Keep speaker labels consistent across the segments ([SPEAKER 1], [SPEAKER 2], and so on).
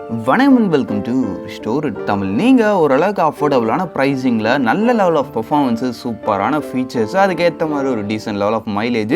[SPEAKER 1] வணக்கம் and welcome to store Tamil. நீங்கள் ஓரளவுக்கு அஃபோர்டபுளான ப்ரைஸிங்கில் நல்ல லெவல் ஆஃப் பர்ஃபார்மன்ஸு, சூப்பரான ஃபீச்சர்ஸ், அதுக்கேற்ற மாதிரி ஒரு டீசென்ட் லெவல் ஆஃப் மைலேஜ்,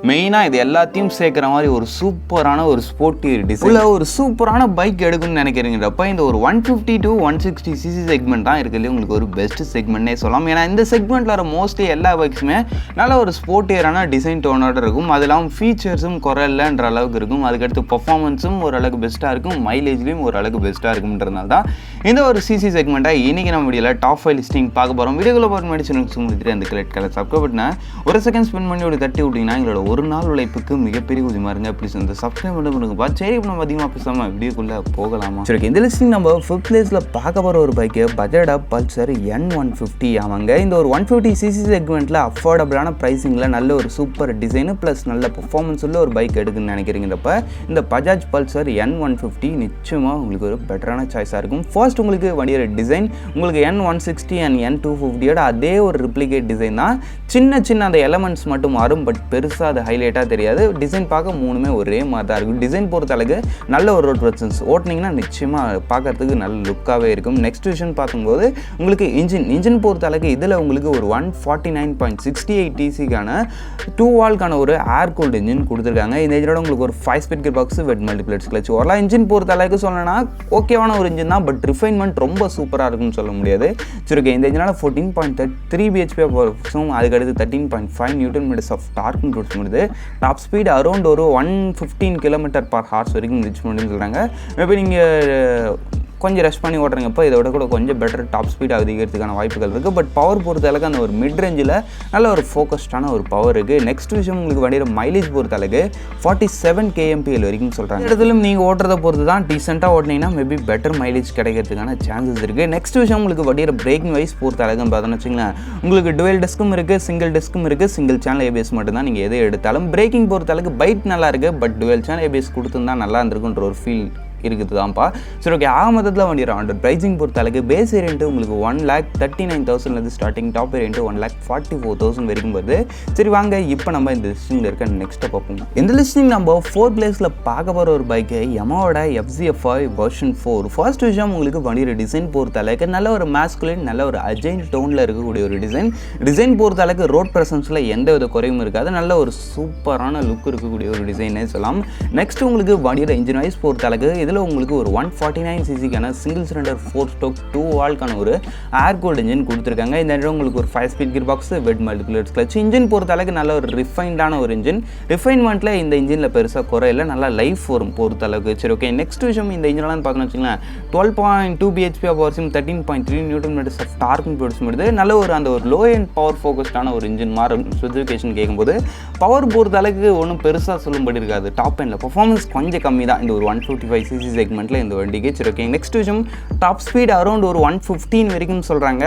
[SPEAKER 1] மெயினாக இது எல்லாத்தையும் சேர்க்குற மாதிரி ஒரு சூப்பரான ஒரு ஸ்போர்ட்டி டிசைன் ஒரு சூப்பரான பைக் எடுக்கணும்னு நினைக்கிறீங்கிறப்ப இந்த ஒரு 150 to 160 சிசி செக்மெண்ட் தான் இருக்கிறது உங்களுக்கு ஒரு பெஸ்ட் செக்மெண்ட்னே சொல்லலாம். ஏன்னா இந்த செக்மெண்ட்டில் வர மோஸ்ட்லி எல்லா பைக்ஸுமே நல்ல ஒரு ஸ்போர்ட்டியரான டிசைன் டோனோட இருக்கும். அது இல்லாமல் ஃபீச்சர்ஸும் குறையில்லைன்ற அளவுக்கு இருக்கும். அதுக்கடுத்து பர்ஃபார்மன்ஸும் ஓரளவுக்கு பெஸ்ட்டாக இருக்கும், மைலேஜ்லேயும் ஓரளவுக்கு பெஸ்ட்டாக இருக்கும்ன்றதுனால தான் இந்த ஒரு சிசி செக்மெண்ட்டை இன்றைக்கி நம்ம வீடியோவில் டாப் 5 லிஸ்டிங் பார்க்க போகிறோம். வீடியோக்குள்ள போகிற முன்னாடி சொல்லிட்டு அந்த கிரெட் கலர் சப்ஸ்கிரைப் பண்ண ஒரு செகண்ட் ஸ்பெண்ட் பண்ணி ஒரு தட்டி விட்டிங்கன்னா எங்களோட ஒரு நாள் உழைப்புக்கு மிகப்பெரிய உதவியாக இருங்க. ப்ளீஸ் அந்த சப்ஸ்கிரைப் பண்ணுங்கப்பா. சரி, இப்போ நம்ம அதிகமாக பேசாமல் வீடியோக்குள்ளே போகலாமா? சரி, இந்த லிஸ்டிங் நம்ம 5th பிளேஸில் பார்க்க போகிற ஒரு பைக்கு பஜாஜ் பல்சர் N150 ஆமாங்க. இந்த ஒரு 150 சிசி செக்மெண்ட்டில் அஃபோர்டபுளான ப்ரைஸிங்கில் நல்ல ஒரு சூப்பர் டிசைனு ப்ளஸ் நல்ல பர்ஃபார்மன்ஸ் உள்ள ஒரு பைக் எடுக்குன்னு நினைக்கிறீங்கிறப்ப இந்த பஜாஜ் பல்சர் N150 நிச்சயமாக உங்களுக்கு ஒரு பெட்டரான சாய்ஸாக இருக்கும். ஃபர்ஸ்ட் உங்களுக்கு வண்டியோட டிசைன் உங்களுக்கு N160 அண்ட் N250யோட அதே ஒரு ரிப்ளிகேட் டிசைன் தான். சின்ன அந்த எலமெண்ட்ஸ் மட்டும் மாறும், பட் பெருசாக அது ஹைலைட்டாக தெரியாது. டிசைன் பார்க்க மூணுமே ஒரே மாதிரி தான் இருக்கும். டிசைன் பொறுத்த அளவுக்கு நல்ல ஒரு ரோட் ப்ரெசன்ஸ் ஓட்டினீங்கன்னா நிச்சயமாக பார்க்கறதுக்கு நல்ல லுக்காகவே இருக்கும். நெக்ஸ்ட் விஷயம் பார்க்கும்போது உங்களுக்கு இன்ஜின் பொறுத்த அளவுக்கு இதில் உங்களுக்கு ஒரு 149.68 டிசிக்கான 2 வால்க்கான ஒரு ஏர் கூல்டு இன்ஜின் கொடுத்துருக்காங்க. இந்த இன்ஜினோட உங்களுக்கு ஒரு 5 ஸ்பீட் கியர் பாக்ஸ், வெட் மல்டிப்ளெக்ஸ் கிளட்ச் வரலாம். இன்ஜின் பொறுத்த அளவுக்கு சொல்லணும்னா ஓகேவான ஒரு இன்ஜின் தான், பட் ரிஃபைன்மெண்ட் ரொம்ப சூப்பராக இருக்குன்னு சொல்ல முடியாது. சரி, ஓகே. இந்த இன்ஜினால் 14.3 bhp பவர்ஸும் அதுக்கடுத்து 13.5 நியூட்டன் மீட்டர்ஸ் ஆஃப் டார்க்னு கொடுத்து முடியுது. டாப் ஸ்பீட் அரௌண்ட் ஒரு 115 km/h வரைக்கும் ரீச் பண்ணுன்னு சொல்கிறாங்க. மேபி நீங்கள் கொஞ்சம் ரெஸ்ட் பண்ணி ஓட்டுறீங்கப்போ இதோட கூட கொஞ்சம் பெட்டர் டாப் ஸ்பீட் அதிகரிக்கிறதுக்கான வாய்ப்புகள் இருக்குது. பட் பவர் பொறுத்த அளவுக்கு அந்த ஒரு மிட் ரேஞ்சில் நல்ல ஒரு ஃபோக்கஸ்டான ஒரு பவர் இருக்குது. நெக்ஸ்ட் விஷயம் உங்களுக்கு வண்டியோட மைலேஜ் பொறுத்த அளவுக்கு 47 kmpl வரைக்கும் சொல்கிறாங்க. இடத்துலையும் நீங்கள் ஓட்டுறதை பொறுத்து தான் டீசெண்டாக ஓட்டினீங்கன்னா மேபி பெட்டர் மைலேஜ் கிடைக்கிறதுக்கான சான்சஸ் இருக்குது. நெக்ஸ்ட் விஷயம் உங்களுக்கு வண்டியோட பிரேக்கிங் வைஸ் பொறுத்த அளவுக்கு பார்த்தோன்னு வச்சுங்களேன், உங்களுக்கு டுவெல் டிஸ்க்கும் இருக்குது, சிங்கிள் டிஸ்க்கும் இருக்குது, சிங்கிள் சேனல் ஏபிஎஸ் மட்டும் தான் நீங்கள் எதை எடுத்தாலும். பிரேக்கிங் பொறுத்த அளவுக்கு பைட் நல்லா இருக்குது, பட் டுவெல் சேனல் ஏபிஎஸ் கொடுத்துருந்தா நல்லா இருந்திருக்குன்ற ஒரு ஃபீல் இருக்குது தான்ப்பா. சரி, ஓகே. ஆக மொத்தத்தில் வண்டியோட ஆண்டர் ப்ரைஸிங் பொறுத்த அளவுக்கு பேஸ் வேரியன்ட்டு உங்களுக்கு 1,39,000 ஸ்டார்டிங், டாப் வேரியன்ட்டு 1,44,000 வரைக்கும் வருது. சரி, வாங்க இப்போ நம்ம இந்த லிஸ்டிங்கில் இருக்க நெக்ஸ்ட்டை பார்ப்போம். இந்த லிஸ்டிங் நம்ம 4th பிளேஸில் பார்க்க போகிற ஒரு பைக்கு யமாவோட FZFI வெர்ஷன் 4. ஃபர்ஸ்ட் விஷயம் உங்களுக்கு வண்டியோட டிசைன் பொறுத்த அளவுக்கு நல்ல ஒரு மேஸ்குலின், நல்ல ஒரு அஜைன் டோனில் இருக்கக்கூடிய ஒரு டிசைன் பொறுத்த அளவுக்கு ரோட் ப்ரெசன்ஸில் எந்த வித குறையும் இருக்காது. நல்ல ஒரு சூப்பரான லுக் இருக்கக்கூடிய ஒரு டிசைனே சொல்லலாம். நெக்ஸ்ட் உங்களுக்கு வண்டியோட இன்ஜின் வைஸ் பொறுத்த அளவுக்கு இதில் உங்களுக்கு ஒரு 149 சிசிக்கான சிங்கிள் சிலிண்டர் 4 ஸ்ட்ரோக் 2 வால்க்கான ஒரு ஏர் கூல்டு இன்ஜின் கொடுத்துருக்காங்க. இந்த இடம் உங்களுக்கு ஒரு 5 ஸ்பீட் கியர் பாக்ஸ், வெட் மல்டிப்ளெக்ஸ் கிளட்ச். இன்ஜின் பொறுத்த அளவுக்கு நல்ல ஒரு ரிஃபைண்டான ஒரு இன்ஜின். ரிஃபைன்மெண்ட்டில் இந்த இன்ஜினில் பெருசாக குறையில, நல்லா லைஃப் வரும் பொறுத்த அளவுக்கு. சரி, ஓகே. நெக்ஸ்ட் விஷயம் இந்த இன்ஜின்லாம் பார்க்கணும் வச்சுங்களேன், 12.2 bhp பவர்ஸும் 13.3 நியூட்டன் மீட்டர்ஸ் ஆஃப் டார்க்னு ப்ரொடியூஸ் பண்ணுது. நல்ல ஒரு அந்த ஒரு லோ அண்ட் பவர் ஃபோக்கஸ்டான ஒரு இன்ஜின் மாறும் ஸ்பெசிஃபிகேஷன் கேட்கும்போது. பவர் பொறுத்த அளவுக்கு ஒன்றும் பெருசாக சொல்லும்படி இருக்காது. டாப் எண்டில் பர்ஃபார்மன்ஸ் கொஞ்சம் கம்மி தான் இந்த ஒரு 155 சிசி செக்மெண்ட்டில் இந்த வண்டிக்கு. சரி, ஓகே. நெக்ஸ்ட் விஷயம் டாப் ஸ்பீட் அரௌண்ட் ஒரு 115 வரைக்கும் சொல்கிறாங்க.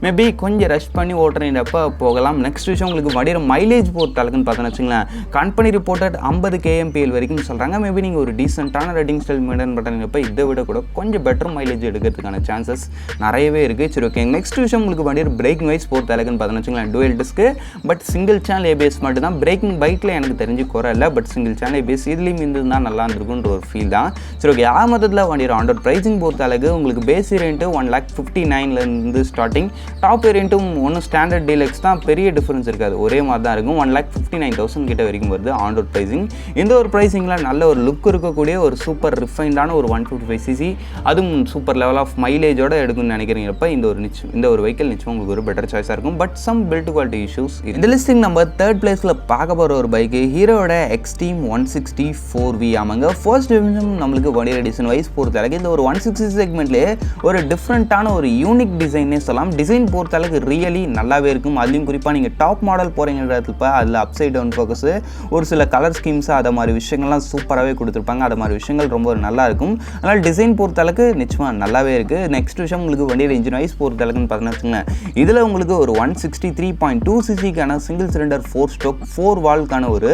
[SPEAKER 1] மேபி கொஞ்சம் ரஷ் பண்ணி ஓட்டுறப்ப போகலாம். நெக்ஸ்ட் விஷயம் உங்களுக்கு வண்டியோட மைலேஜ் பொறுத்த அளவுக்குன்னு பார்த்தோன்னு வச்சுங்களேன், கம்பெனி ரிப்போர்ட்டட் 50 kmpl வரைக்கும் சொல்கிறாங்க. மேபி நீங்கள் ஒரு டீசெண்டான ரைடிங் ஸ்டைல் மெயின்டைன் பண்ணுறப்ப இதை விட கூட கொஞ்சம் பெட்டர் மைலேஜ் எடுக்கிறதுக்கான சான்சஸ் நிறையவே இருக்குது. சரி, ஓகே. நெக்ஸ்ட் விஷயம் உங்களுக்கு வண்டியோட பிரேக்கிங் வைஸ் பொறுத்த அளவுக்குன்னு பார்த்தோன்னு வச்சுங்களேன், twelve disc, but single channel ABS மட்டும் தான். பிரேக்கிங் பைக்கில் எனக்கு தெரிஞ்சு குறை இல்லை, பட் சிங்கிள் சேனல் ஏபிஎஸ் இதுலேயும் இருந்துதான் நல்லா இருந்திருக்குன்ற ஒரு ஃபீல் தான். சரி, ஓகே. ஆமதத்தில் வண்டியோட ஆண்டர் ப்ரைஸிங் பொறுத்த அளவுக்கு உங்களுக்கு பேஸ் வேரியன்ட்டு 1,59,000 ஸ்டார்டிங், டாப் வேரியன்ட்டும் ஒன்றும் ஸ்டாண்டர்ட் டீலக்ஸ் தான், பெரிய டிஃபரன்ஸ் இருக்காது, ஒரே மாதிரி தான் இருக்கும். 1,59,000 கிட்ட வரைக்கும் வருது ஆண்டர் ப்ரைஸிங். இந்த ஒரு ப்ரைஸிங்கில் நல்ல ஒரு லுக் இருக்கக்கூடிய ஒரு சூப்பர் ரிஃபைண்டான ஒரு 155 சிசி, அதுவும் சூப்பர் லெவல் ஆஃப் மைலேஜோட எடுக்குன்னு நினைக்கிறீங்கப்ப இந்த ஒரு வெஹிக்கிள் நிச்சயம் உங்களுக்கு ஒரு பெட்டர் சாய்ஸாக இருக்கும். But some build quality issues. இந்த லிஸ்டிங் நம்ம 3rd பிளேஸில் பார்க்க போகிற ஒரு பைக்கு ஹீரோட எக்ஸ்ட்ரீம் 160 4V ஆமாங்க. ஃபர்ஸ்ட் டிவிஷன் நம்மளுக்கு வண்டியோட டிசைன் வைஸ் பொறுத்த அளவுக்கு இந்த ஒரு 160 செக்மெண்ட்லேயே ஒரு டிஃப்ரெண்ட்டான ஒரு யூனிக் டிசைன்னே சொல்லலாம். டிசைன் பொறுத்த அளவுக்கு ரியலி நல்லாவே இருக்கும். அதுலேயும் குறிப்பாக நீங்கள் டாப் மாடல் போகிறீங்கிறதுப்ப அதில் அப்சைட் டவுன் ஃபோக்கஸு, ஒரு சில கலர் ஸ்கீம்ஸு, அதை மாதிரி விஷயங்கள்லாம் சூப்பராகவே கொடுத்துருப்பாங்க. அது மாதிரி விஷயங்கள் ரொம்ப நல்லா இருக்கும். அதனால் டிசைன் பொறுத்த அளவுக்கு நிச்சயமாக நல்லாவே இருக்குது. நெக்ஸ்ட் விஷயம் உங்களுக்கு வண்டியோட இன்ஜின் வைஸ் பொறுத்த அளவுக்குன்னு பார்த்தீங்கன்னா வச்சுக்கோங்களேன், இதில் உங்களுக்கு ஒரு 163.2 சிசிக்கான சிங்கிள் சிலிண்டர் 4 ஸ்ட்ரோக் 4 வால்க்கான ஒரு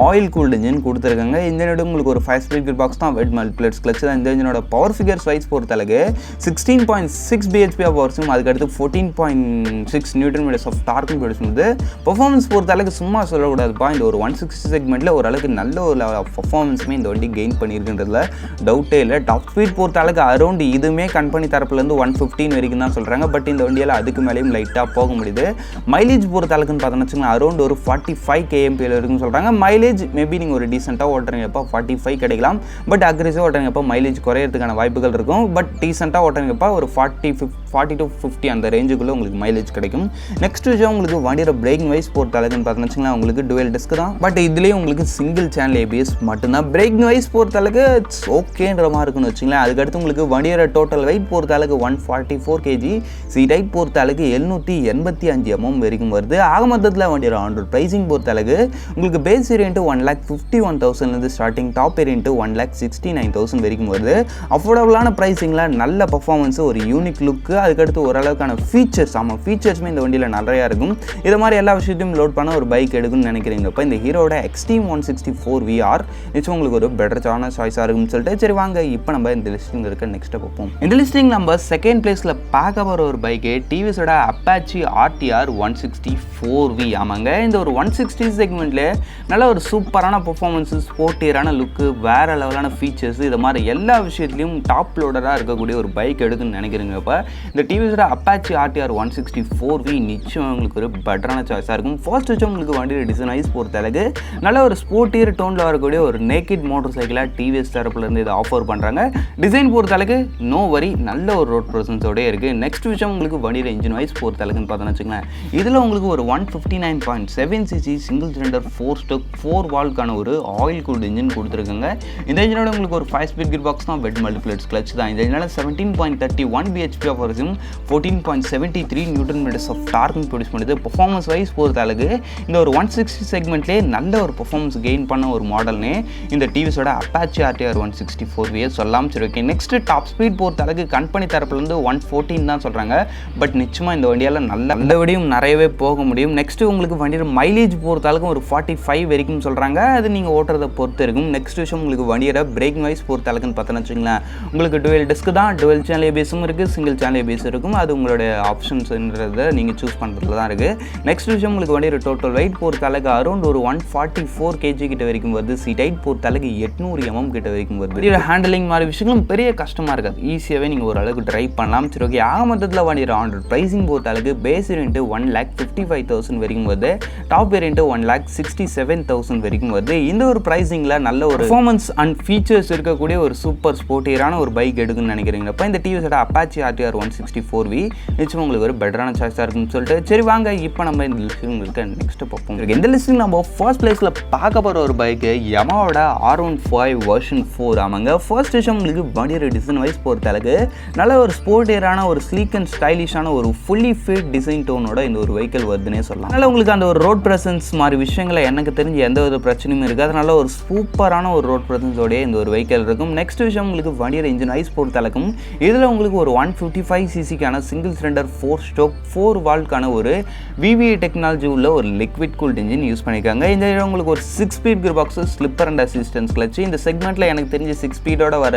[SPEAKER 1] ஆயில் கூல்டு இன்ஜின் கொடுத்துருக்காங்க. இந்த உங்களுக்கு ஒரு 5 ஸ்பீட் கியர் பாக்ஸ் தான், வெட் மல்டிப்ளெக்ஸ் கிளச் தான். இந்த இன்ஜினோட பவர் ஃபிகர்ஸ் வைஸ் பொறுத்தளவுக்கு 16.6 bhp ஆஃப் பவர்ஸும் அதுக்கடுத்து 14.6 நியூட்டன் மீட்டர்ஸ் ஆஃப் டார்க்கும் ப்ரொடியூஸ் பண்ணுது. பர்ஃபார்மன்ஸ் பொறுத்தளவுக்கு சும்மா சொல்லக்கூடாதுப்பா, இந்த ஒரு 160 செக்மெண்ட்டில் ஓரளவுக்கு நல்ல ஒரு லெவல் ஆஃப் பர்ஃபார்மன்ஸுமே இந்த வண்டி கெயின் பண்ணியிருக்குன்றதுல டவுட்டே இல்லை. டாப் ஸ்பீட் பொறுத்தளவுக்கு அரௌண்ட் இதுவுமே கம்பெனி தரப்புலேருந்து 115 வரைக்கும் தான் சொல்கிறாங்க. பட் இந்த வண்டியால் அதுக்கு மேலேயும் லைட்டாக போக முடியுது. மைலேஜ் பொறுத்தளவுக்குன்னு பார்த்தோன்னு வச்சுக்கோங்களேன், அரௌண்ட் ஒரு 45 kmpl இருக்குன்னு சொல்கிறாங்க. மைலேஜ் மேபி நீங்கள் ஒரு டீசெண்டாக ஓட்டுறீங்கப்பா 45 கிடைக்கலாம். பட் அக்ரெசிவாக ஓட்டுறீங்கப்பா மைலேஜ் குறையிறதுக்கான வாய்ப்புகள் இருக்கும். பட் டீசெண்டாக ஓட்டுறீங்கப்பா ஒரு 40 to 50 அந்த ரேஞ்சுக்குள்ளே உங்களுக்கு மைலேஜ் கிடைக்கும். நெக்ஸ்ட் விஷயம் உங்களுக்கு வண்டியோட பிரேக்கிங் வைஸ் பொறுத்தளவுக்குன்னு பார்த்தோன்னு வச்சுக்கோங்களேன், உங்களுக்கு டுவெல் டிஸ்க் தான். பட் இதுலேயும் உங்களுக்கு சிங்கிள் சேனல் ABS மட்டும்தான். பிரேக்கிங் வைஸ் பொறுத்தளவுக்கு ஓகேன்ற மாதிரி இருக்குன்னு வச்சுங்களேன். அதுக்கடுத்து உங்களுக்கு வண்டியோட டோட்டல் வெயிட் பொறுத்தளவுக்கு 144 kg, சீட் ஹைட் பொறுத்தளவுக்கு 785 mm வரைக்கும் வருது. ஆக மொத்தத்தில் வண்டியோட ஆன்-ரோட் ப்ரைஸிங் பொறுத்தளவுக்கு உங்களுக்கு base variant 1,51,000 starting, top variant 1,69,000 வரைக்கும் வருது. அஃபோர்டபுளான ப்ரைஸிங்கில் நல்ல பர்ஃபார்மன்ஸ், ஒரு யூனிக் லுக்கு, அதுக்கடுத்து ஓரளவுக்கான ஃபீச்சர்ஸ். ஆமாம், ஃபீச்சர்ஸுமே இந்த வண்டியில் நிறையா இருக்கும். இது மாதிரி எல்லா விஷயத்தையும் லோட் பண்ண ஒரு பைக் எடுக்குன்னு நினைக்கிறீங்கப்போ இந்த ஹீரோட எக்ஸ்ட்ரீம் 164 VR நிச்சயம் உங்களுக்கு ஒரு பெட்டரான சாய்ஸாக இருக்கும்னு சொல்லிட்டு சரி வாங்க இப்போ நம்ம இந்த லிஸ்டிங் இருக்க நெக்ஸ்ட்டை பார்ப்போம். இந்த லிஸ்டிங் நம்ம செகண்ட் பிளேஸில் பார்க்க போகிற ஒரு பைக்கு டிவிஎஸோட அப்பாச்சி RTR 164V. ஆமாங்க, இந்த ஒரு 160 செக்மெண்ட்லேயே நல்ல ஒரு சூப்பரான பர்ஃபார்மன்ஸு, ஸ்போர்ட்டியரான லுக்கு, வேறு லெவலான ஃபீச்சர்ஸ், இது மாதிரி எல்லா விஷயத்துலையும் டாப் லோடராக இருக்கக்கூடிய ஒரு பைக் எடுக்குன்னு நினைக்கிறீங்கப்போ இந்த டிவிஎஸோட அப்பாச்சி RTR 164V நிச்சயம் உங்களுக்கு ஒரு பெட்டரான சாய்ஸாக இருக்கும். ஃபர்ஸ்ட் வச்சு உங்களுக்கு வண்டியோட டிசைன் வைஸ் பொறுத்தளவுக்கு நல்ல ஒரு ஸ்போர்ட்டியர் டோனில் வரக்கூடிய ஒரு நேக்கிட் மோட்டர் சைக்கிளாக டிவிஎஸ் தரப்புலேருந்து இதை ஆஃபர் பண்ணுறாங்க. டிசைன் பொறுத்தளவுக்கு நோ வரி, நல்ல ஒரு ரோட் ப்ரெசன்ஸோடய இருக்குது. நெக்ஸ்ட் விஷயம் உங்களுக்கு வண்டியோட இன்ஜின் வைஸ் பொறுத்தளவுக்குன்னு பார்த்தோன்னு வச்சுக்கோங்களேன், இதில் உங்களுக்கு ஒரு 159.7cc சிங்கிள் சிலிண்டர் 4 ஸ்டோக் 4 வால்க்கான ஒரு ஆயில் கூல்டு இன்ஜின் கொடுத்துருக்காங்க. இந்த இன்ஜினோட உங்களுக்கு ஒரு 5 ஸ்பீட் கியர் பாக்ஸ் தான், வெட் மல்டிப்ளேட்ஸ் கிளச் தான். இந்த இன்ஜினால 17.31 bhp ஆஃப் பவர்ஸும் 14.73 நியூட்டன் மீட்டர்ஸ் ஆஃப் டார்க்கும் ப்ரொடியூஸ் பண்ணுது. பர்ஃபார்மன்ஸ் வைஸ் பொறுத்தளவுக்கு இந்த ஒரு 160 செக்மெண்ட்லேயே நல்ல ஒரு பர்ஃபார்மன்ஸ் கெயின் பண்ண ஒரு மாடல்னே இந்த டிவிஎஸோட அப்பாச்சி RTR 164V சொல்லலாம். சரி ஓகே, நெக்ஸ்ட் டாப் ஸ்பீட் பொறுத்தளவுக்கு கம்பெனி தரப்புலேருந்து 114 தான் சொல்கிறாங்க. பட் நிச்சயமாக இந்த வண்டியால் நல்ல விடையும் நிறையவே போக முடியும். நெக்ஸ்ட்டு உங்களுக்கு வண்டியோட மைலேஜ் பொறுத்தளவுக்கு ஒரு 45 வரைக்கும் சொல்கிறாங்க. அது நீங்கள் ஓட்டுறதை பொறுத்து இருக்கும். நெக்ஸ்ட் விஷயம் உங்களுக்கு வண்டியோட பிரேக்கிங் வைஸ் பொறுத்தளவுக்குன்னு பார்த்தோன்னு வச்சுங்களேன், உங்களுக்கு டுவெல் டிஸ்க் தான், டுவெல் சேனல் ABSும் இருக்குது, சிங்கிள் சேனல் ABS இருக்கும். அது உங்களுடைய ஆப்ஷன்ஸ்ன்றதை நீங்கள் சூஸ் பண்ணுறதுல தான் இருக்குது. நெக்ஸ்ட் விஷயம் உங்களுக்கு வண்டியோட டோட்டல் வெயிட் பொறுத்தளவுக்கு அரௌண்ட் ஒரு 144 kg கிட்ட வரைக்கும் வருது. சீட் ஹைட் பொறுத்தளவுக்கு 800 mm கிட்ட வரைக்கும் வருது. வண்டியோட ஹேண்டலிங் மாதிரி விஷயங்களும் பெரிய கஷ்டமாக இருக்காது, ஈஸியாகவே நீங்கள் ஓரளவுக்கு ட்ரைவ் பண்ணலாம். சரி ஓகே, ஆக மொத்தத்தில் வண்டியோட ஆன்-ரோட் ப்ரைஸிங் பொறுத்தளவுக்கு பேஸ் வேரியன்ட் 1,55,000 வரைக்கும் வருது, டாப் வேரியன்ட் 1,67,000 வரைக்கும் வருது. இந்த ஒரு ப்ரைஸிங்கில் நல்ல ஒரு பர்ஃபார்மன்ஸ் அண்ட் ஃபீச்சர்ஸ் இருக்கக்கூடிய ஒரு சூப்பர் ஸ்போர்ட்டியரான ஒரு பைக் எடுக்குன்னு நினைக்கிறீங்களப்போ இந்த டிவிஎஸோட அப்பாச்சி RTR 164V நிச்சயம் உங்களுக்கு ஒரு பெட்டரான சாய்ஸாக இருக்குன்னு சொல்லிட்டு சரி வாங்க இப்போ நம்ம இந்த லிஸ்டிங் இருக்க நெக்ஸ்ட்டு பார்ப்போம். இந்த லிஸ்டிங் நம்ம ஃபர்ஸ்ட் பிளேஸில் பார்க்க போகிற ஒரு பைக்கு யமாவோட R15 வெர்ஷன் 4. ஆமாங்க, ஃபர்ஸ்ட் விஷயம் உங்களுக்கு வண்டியோட டிசைன் வைஸ் பொறுத்தளவுக்கு நல்ல ஒரு ஸ்போர்ட்டியரான ஒரு ஸ்லீக் அண்ட் ஸ்டைலிஷான ஒரு ஃபுல்லி ஃபிட் டிசைன் டோனோட இந்த ஒரு வெஹிக்கிள் வருதுன்னே சொல்லலாம். அதனால் உங்களுக்கு அந்த ஒரு ரோட் ப்ரெசன்ஸ் மாதிரி விஷயங்களை எனக்கு தெரிஞ்சு எந்த ஒரு பிரச்சனையும் இருக்குது. அதனால ஒரு சூப்பரான ஒரு ரோட் ப்ரெசன்ஸோடைய இந்த ஒரு வெஹிக்கிள் இருக்கும். நெக்ஸ்ட் விஷயம் உங்களுக்கு வண்டியோட இன்ஜின் வைஸ் பொறுத்தளவுக்கும் இதில் உங்களுக்கு ஒரு 155cc சிங்கிள் சிலிண்டர் 4 ஸ்டோக் 4 வால்க்கான ஒரு VVA டெக்னாலஜி உள்ள ஒரு லிக்விட் கூல்ட் இன்ஜின் யூஸ் பண்ணியிருக்காங்க. இந்த உங்களுக்கு ஒரு 6 speed gear box, slipper and assistance clutch. இந்த செக்மெண்ட்டில் எனக்கு தெரிஞ்ச 6 ஸ்பீடோட வர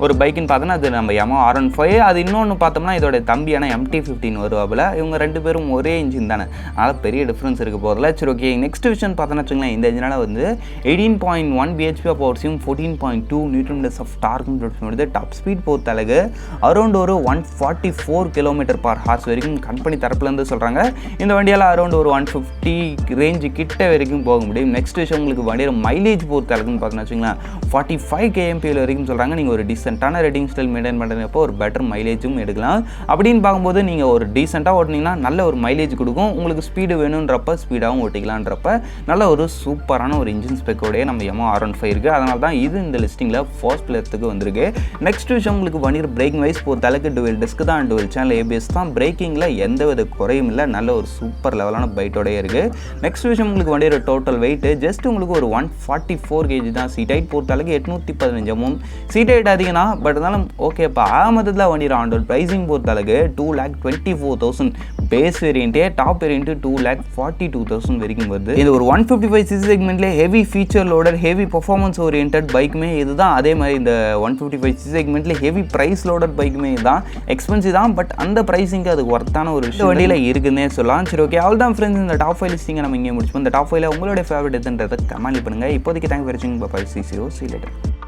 [SPEAKER 1] ஒரு பைக்குன்னு பார்த்தோன்னா அது நம்ம Yamaha R15. அது இன்னொன்று பார்த்தோம்னா இதோட தம்பியான MT-15 வருவாப்பில். இவங்க ரெண்டு பேரும் ஒரே இன்ஜின் தானே, அதனால் பெரிய டிஃப்ரென்ஸ் இருக்க போதில்ல. சரி ஓகே, நெக்ஸ்ட் விஷயம் பார்த்தோன்னா வச்சுங்களேன், இந்த இன்ஜினால் வந்து 18.1 bhp ஆஃப் பவர்ஸையும் 14.2 நியூட்டன் மீட்டர்ஸ் ஆஃப் டார்க்கும் ப்ரொடியூஸ் பண்ணுது. டாப் ஸ்பீட் பொறுத்தளவுக்கு அரௌண்ட் ஒரு 144 km/h வரைக்கும் கம்பெனி தரப்புலேருந்து சொல்கிறாங்க. இந்த வண்டியால் அரௌண்ட் ஒரு 150 ரேஞ்சு கிட்ட வரைக்கும் போக முடியும். நெக்ஸ்ட் விஷயம் உங்களுக்கு வண்டியோட மைலேஜ் பொறுத்தளவுக்குன்னு பார்த்தோன்னா வச்சுங்களேன் 45 kmpl வரைக்கும் சொல்கிறாங்க. நீங்கள் ஒரு டீசெண்டான ரைடிங் ஸ்டைல் மெயின்டைன் பண்ணுறப்போ ஒரு பெட்டர் மைலேஜும் எடுக்கலாம். அப்படின்னு பார்க்கும்போது நீங்கள் ஒரு டீசெண்டாக ஓட்டினீங்கன்னா நல்ல ஒரு மைலேஜ் கொடுக்கும். உங்களுக்கு ஸ்பீடு வேணுன்றப்ப ஸ்பீடாகவும் ஓட்டிக்கலான்றப்ப நல்ல ஒரு சூப்பரான ஒரு இன்ஜின் ஸ்பெக்கோடைய நம்ம Yamaha R15 இருக்குது. அதனால தான் இது இந்த லிஸ்டிங்கில் ஃபர்ஸ்ட் பிளேஸுக்கு வந்திருக்கு. நெக்ஸ்ட் விஷயம் உங்களுக்கு வண்டியோட பிரேக்கிங் வைஸ் பொறுத்தளவுக்கு டுவெல் டிஸ்க் தான், டுவெல் சேனல் ABS தான். பிரேக்கிங்கில் எந்த வித குறையும் இல்லை, நல்ல ஒரு சூப்பர் லெவலான பைட்டோடய இருக்குது. நெக்ஸ்ட் விஷயம் உங்களுக்கு வண்டியோட டோட்டல் வெயிட் ஜஸ்ட் உங்களுக்கு ஒரு 144 kg தான். சீட் ஹைட் பொறுத்தளவுக்கு 815 mm. சீட் ஹைட் அதிகம் தான், பட் இருந்தாலும் ஓகேப்பா. ஆக மொத்தத்தில் வண்டியோட ஆன்-ரோட் ப்ரைஸிங் பொறுத்தளவுக்கு 2,24,000 பேஸ் வேரியண்ட்டே டாப் வேரியண்ட்டு 2,42,000 வரைக்கும் வருது. இது ஒரு 155cc செக்மெண்ட்லேயே heavy feature loader heavy performance orient பைக்குமே இதுதான். அதே மாதிரி இந்த 155cc செக்மெண்ட்ல ஹெவி ப்ரைஸ் லோடர் பைக்குமே இதுதான். எக்ஸ்பென்சிவ் தான், பட் அந்த ப்ரைஸிங்க்கு அது ஒர்த்தான ஒரு விஷயம் வண்டியில் இருக்குன்னே சொல்லலாம். சரி, ஓகே, அவ்வளோ தான் ஃப்ரெண்ட்ஸ். இந்த டாப் 5 லிஸ்டிங்கை நம்ம இங்கே முடிச்சுப்போம். இந்த டாப் 5ல உங்களுடைய ஃபேவரட் எதுன்றதை கமெண்ட் பண்ணுங்கள். இப்போதைக்கு தேங்க்ஸ் ஃபார் வாட்சிங். பை. See you later.